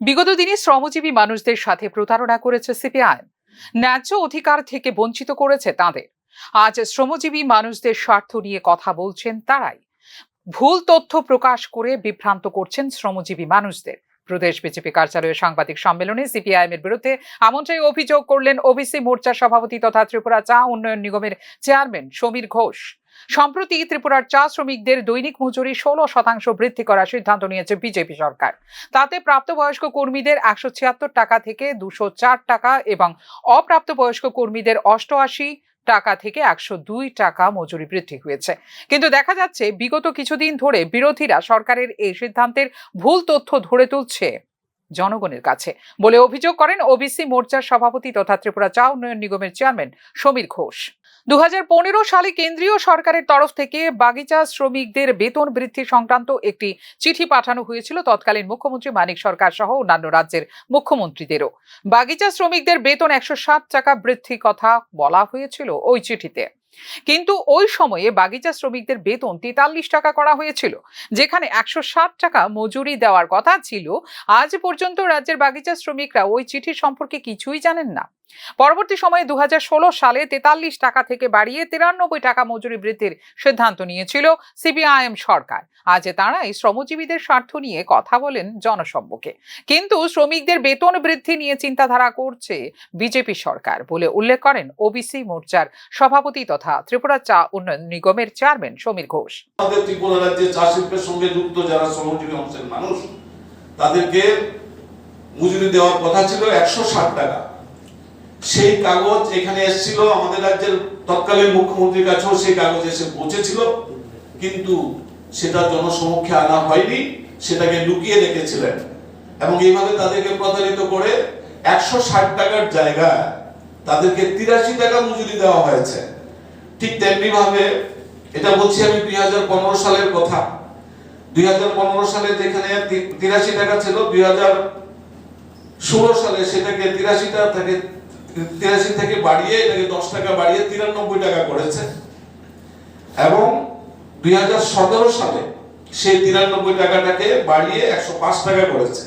বিগত দিনে শ্রমজীবী মানুষদের সাথে প্রতারণা করেছে সিপিআইএম। ন্যায্য অধিকার থেকে বঞ্চিত করেছে তাদের। আজ শ্রমজীবী মানুষদের স্বার্থ নিয়ে কথা বলছেন তারাই। ভুল তথ্য প্রকাশ করে বিভ্রান্ত করছেন শ্রমজীবী মানুষদের। প্রদেশ বিজেপি কার্যালয়ে সাংবাদিক সম্মেলনে সিপিআইএম এর বিরুদ্ধে এমনটাই অভিযোগ করলেন ওবিসি মোর্চার সভাপতি তথা ত্রিপুরা চা উন্নয়ন নিগমের চেয়ারম্যান সমীর ঘোষ। সম্প্রতি ত্রিপুরার চা শ্রমিকদের দৈনিক মজুরি 16% বৃদ্ধি করার সিদ্ধান্ত নিয়েছে বিজেপি সরকার। তাতে প্রাপ্তবয়স্ক কর্মীদের 176 টাকা থেকে 204 টাকা এবং অপ্রাপ্তবয়স্ক কর্মীদের 88 টাকা থেকে 102 টাকা মজুরি বৃদ্ধি হয়েছে। কিন্তু দেখা যাচ্ছে বিগত কিছুদিন ধরে বিরোধীরা সরকারের এই সিদ্ধান্তের ভুল তথ্য ধরে তুলছে জনগণের কাছে বলে অভিযোগ করেন ওবিসি মোর্চার সভাপতি তথা ত্রিপুরা চা উন্নয়ন নিগমের চেয়ারম্যান সমীর ঘোষ। 2015 সালে কেন্দ্রীয় সরকারের তরফ থেকে বাগিচা শ্রমিকদের বেতন বৃদ্ধি সংক্রান্ত একটি চিঠি পাঠানো হয়েছিল তৎকালীন মুখ্যমন্ত্রী মানিক সরকার সহ অন্যান্য রাজ্যের মুখ্যমন্ত্রীদেরও। বাগিচা শ্রমিকদের বেতন 160 টাকা বৃদ্ধির কথা বলা হয়েছিল ওই চিঠিতে। কিন্তু ওই সময়ে বাগিচা শ্রমিকদের বেতন 43 টাকা করা হয়েছিল, যেখানে 160 টাকা মজুরি দেওয়ার কথা ছিল। আজ পর্যন্ত রাজ্যের বাগিচা শ্রমিকরা ওই চিঠি সম্পর্কে কিছুই জানেন না। পরবর্তী সময়ে 2016 সালে 43 টাকা থেকে বাড়িয়ে 93 টাকা মজুরি বৃদ্ধির সিদ্ধান্ত নিয়েছিল সিপিআইএম সরকার। আজ তারা এই শ্রমজীবীদের স্বার্থ নিয়ে কথা বলেন জনসম্মুখে, কিন্তু শ্রমিকদের বেতন বৃদ্ধি নিয়ে চিন্তাধারা করছে বিজেপি সরকার বলে উল্লেখ করেন ওবিসি মোর্চার সভাপতি তথা ত্রিপুরা চা উন্নয়ন নিগমের চেয়ারম্যান সমীর ঘোষ। আমাদের ত্রিপুরা রাজ্যে চা শিল্পের সঙ্গে যুক্ত যারা শ্রমজীবী অংশের মানুষ, তাদেরকে মজুরি দেওয়ার কথা ছিল 160 টাকা। সেই কাগজ এখানে এসেছিল, আমাদের রাজ্যের তৎকালীন মুখ্যমন্ত্রীর কাছেও সেই কাগজ এসে পৌঁছেছিল, কিন্তু সেটা জনসমক্ষে আনা হয়নি, সেটাকে লুকিয়ে রেখেছিলেন এবং এইভাবে তাদেরকে প্রতারিত করে 160 টাকার জায়গায় তাদেরকে 83 টাকা মজুরি দেওয়া হয়েছে। ঠিক তেমনি ভাবে এটা বলছি আমি 2015 সালের কথা। 2015 সালে যেখানে 83 টাকা ছিল, 2016 সালে সেটাকে 83 থেকে বাড়িয়ে এটাকে 10 টাকা বাড়িয়ে 93 টাকা করেছে এবং 2017 সালে সেই 93 টাকাটাকে বাড়িয়ে 105 টাকা করেছে।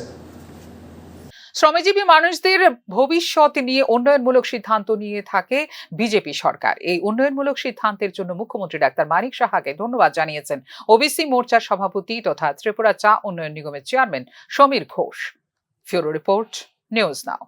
শ্রমজীবী মানুষদের ভবিষ্যৎ নিয়ে উন্নয়নমূলক সিদ্ধান্ত নিয়ে থাকে বিজেপি সরকার। এই উন্নয়নমূলক সিদ্ধান্তের জন্য মুখ্যমন্ত্রী ডাক্তার মানিক সাহাকে ধন্যবাদ জানিয়েছেন ওবিসি মোর্চার সভাপতি তথা ত্রিপুরা চা উন্নয়ন নিগমের chairman Samir Ghosh. Bureau report, news নাও।